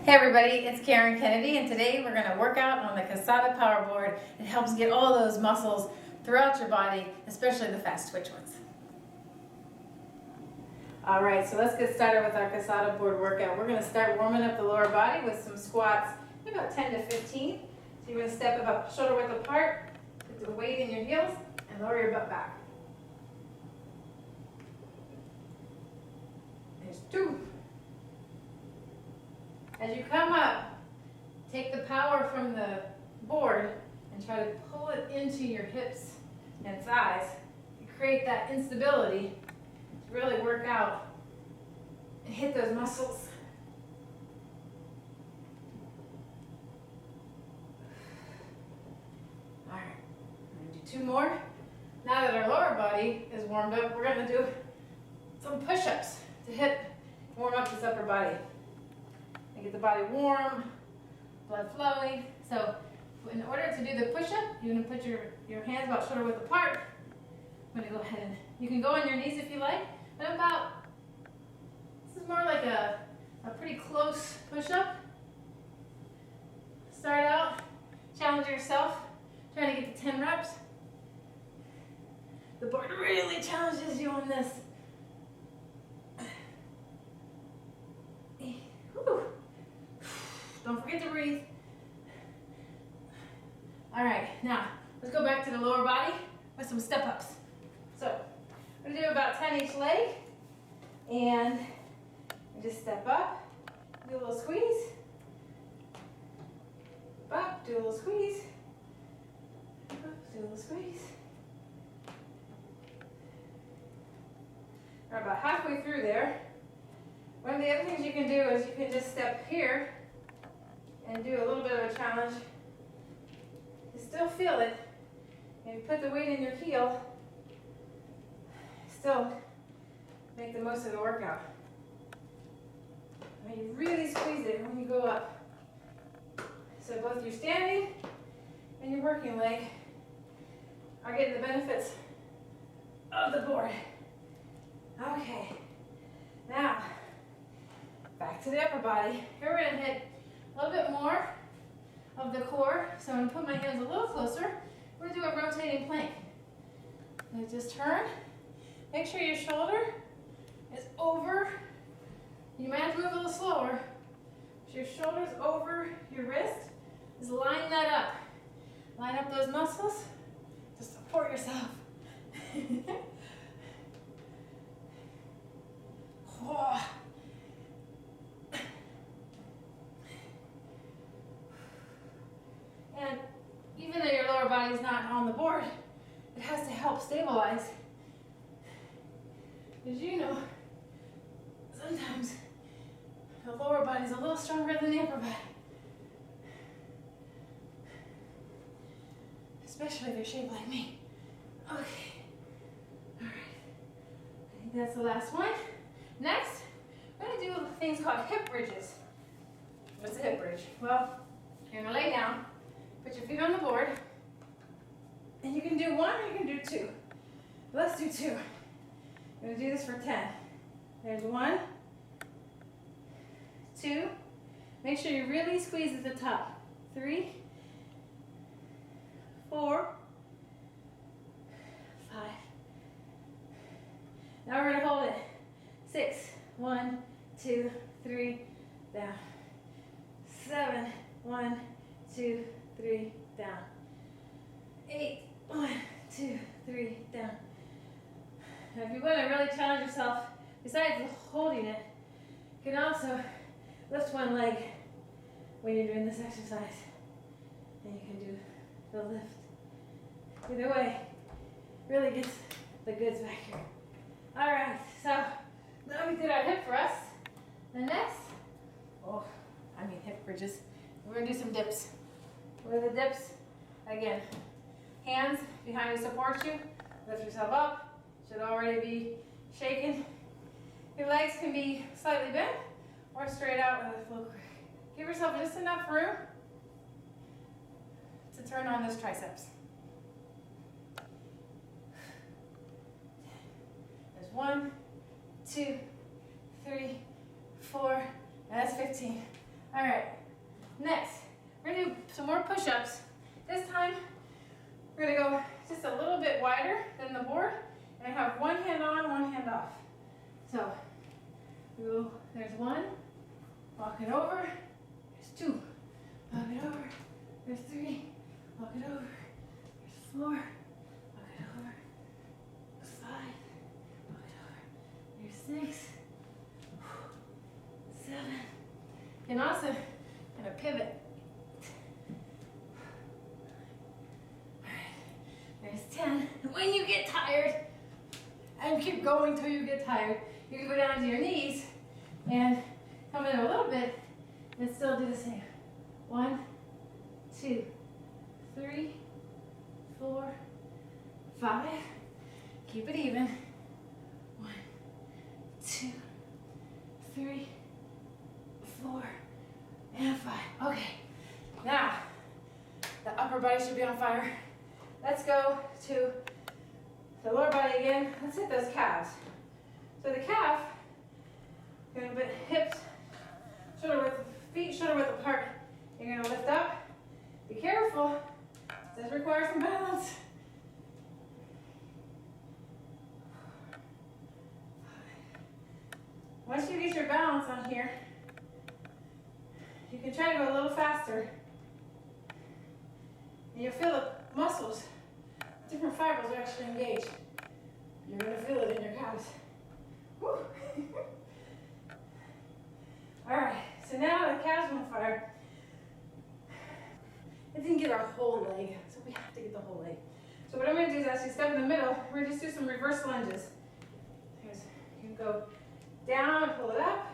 Hey everybody, it's Karen Kennedy, and today we're going to work out on the Casada power board. It helps get all those muscles throughout your body, especially the fast twitch ones. Alright, so let's get started with our Casada board workout. We're going to start warming up the lower body with some squats, about 10 to 15. So you're going to step about shoulder width apart, put the weight in your heels, and lower your butt back. There's 2. As you come up, take the power from the board and try to pull it into your hips and thighs to create that instability to really work out and hit those muscles. All right, I'm going to do 2 more. Now that our lower body is warmed up, we're going to do some push-ups to warm up this upper body. And get the body warm, blood flowing. So in order to do the push-up, you're going to put your hands about shoulder width apart. I'm going to go ahead and, you can go on your knees if you like, but this is more like a pretty close push-up. Start out, challenge yourself, trying to get to 10 reps. The board really challenges you on this. Whew. Don't forget to breathe. All right, now let's go back to the lower body with some step-ups. So we're gonna do about 10 each leg, and just step up, do a little squeeze, up, do a little squeeze, up, do a little squeeze. We're about halfway through there. One of the other things you can do is you can just step here and do a little bit of a challenge. You still feel it, and you put the weight in your heel, still make the most of the workout. I mean, you really squeeze it when you go up. So both your standing and your working leg are getting the benefits of the board. Okay, now back to the upper body. Here we're going to hit a little bit more of the core. So I'm going to put my hands a little closer. We're going to do a rotating plank. I'm going to just turn. Make sure your shoulder is over. You might have to move a little slower. So your shoulder's over your wrist. Just line that up. Line up those muscles to support yourself. And even though your lower body is not on the board, it has to help stabilize. As you know, sometimes the lower body is a little stronger than the upper body. Especially if you're shaped like me. Okay. All right. I think that's the last one. Next, we're going to do things called hip bridges. What's a hip bridge? Well, you're going to lay down, put your feet on the board, and you can do 1 or you can do 2. Let's do 2. We're going to do this for 10. There's 1, 2. Make sure you really squeeze at the top. 3, 4, 5. Now we're going to hold it. 6, 1, 2, 3, down. 7, 1, 2, 3, down. 8, 1, 2, 3, down. Now if you want to really challenge yourself, besides holding it, you can also lift one leg when you're doing this exercise. And you can do the lift. Either way, really gets the goods back here. All right, so now we did our hip thrusts. The next, hip bridges. We're gonna do some dips. What are the dips? Again, hands behind to support you. Lift yourself up. Should already be shaken. Your legs can be slightly bent or straight out with a flow. Give yourself just enough room to turn on those triceps. There's 1, 2, 3, 4, and that's 15. All right, next, we're gonna do some more push-ups. This time, we're gonna go just a little bit wider than the board, and I have one hand on, one hand off. So, there's one, walk it over, there's two, walk it over, there's three, walk it over, there's four, walk it over, there's five, walk it over, there's 6, 7, and also kind of pivot. There's 10. When you get tired, and keep going till you get tired, you can go down to your knees and come in a little bit and still do the same. 1, 2, 3, 4, 5. Keep it even. 1, 2, 3, 4, and 5. Okay. Now, the upper body should be on fire. Let's go to the lower body again. Let's hit those calves. So the calf, you're gonna put hips, shoulder width, feet shoulder width apart. You're gonna lift up. Be careful. It does require some balance. Once you get your balance on here, you can try to go a little faster. And you'll feel the muscles, different fibers are actually engaged. You're gonna feel it in your calves. Woo. All right, so now the calves are on fire. I didn't get our whole leg, so we have to get the whole leg. So what I'm gonna do is actually step in the middle. We're gonna just do some reverse lunges. You can go down and pull it up,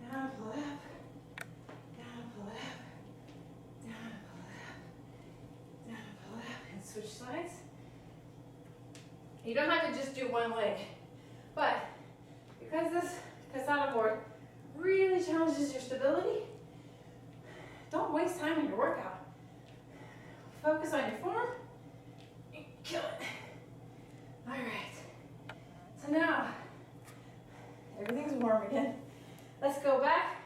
down and pull it up, down and pull it up, down and pull it up, down and pull it up, and switch sides. You don't have to just do one leg, but because this Casada board really challenges your stability, don't waste time in your workout. Focus on your form and kill it. All right, so now everything's warm again. Let's go back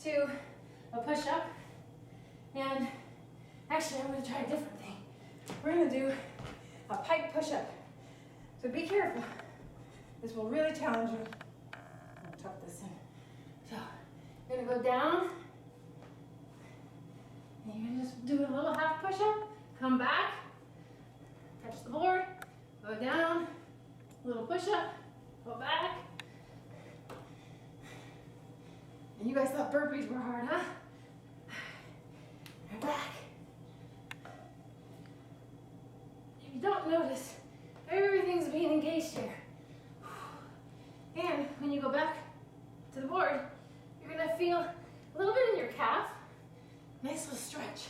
to a push-up, and actually I'm gonna try a different thing. We're gonna do a pike push-up. So be careful. This will really challenge you. I'm gonna tuck this in. So you're gonna go down, and you're gonna just do a little half push-up, come back, touch the board, go down, little push-up, go back. And you guys thought burpees were hard, huh? You're back. If you don't notice, everything's being engaged here. And when you go back to the board, you're gonna feel a little bit in your calf. Nice little stretch.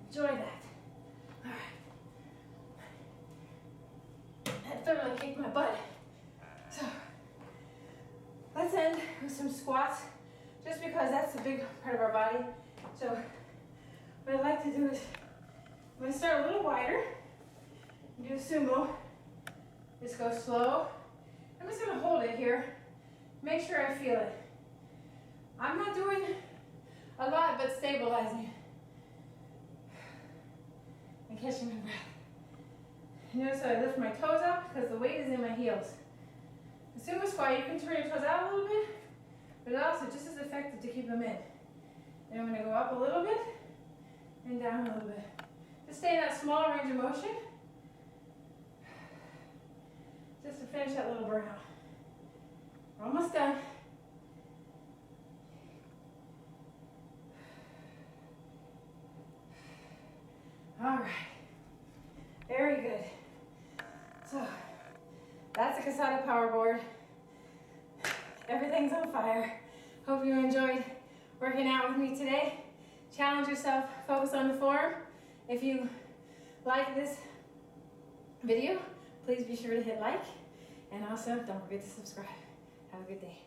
Enjoy that. All right. That thoroughly kicked my butt. So let's end with some squats, just because that's a big part of our body. So what I'd like to do is, I'm gonna start a little wider, do sumo. Just go slow. I'm just gonna hold it here. Make sure I feel it. I'm not doing a lot, but stabilizing. And catching my breath. You notice how I lift my toes up because the weight is in my heels. The sumo squat, you can turn your toes out a little bit, but it's also just as effective to keep them in. And I'm gonna go up a little bit and down a little bit. Just stay in that small range of motion. Just to finish that little burnout. We're almost done. All right, very good. So that's the Casada power board. Everything's on fire. Hope you enjoyed working out with me today. Challenge yourself, focus on the form. If you like this video, please be sure to hit like, and also don't forget to subscribe. Have a good day.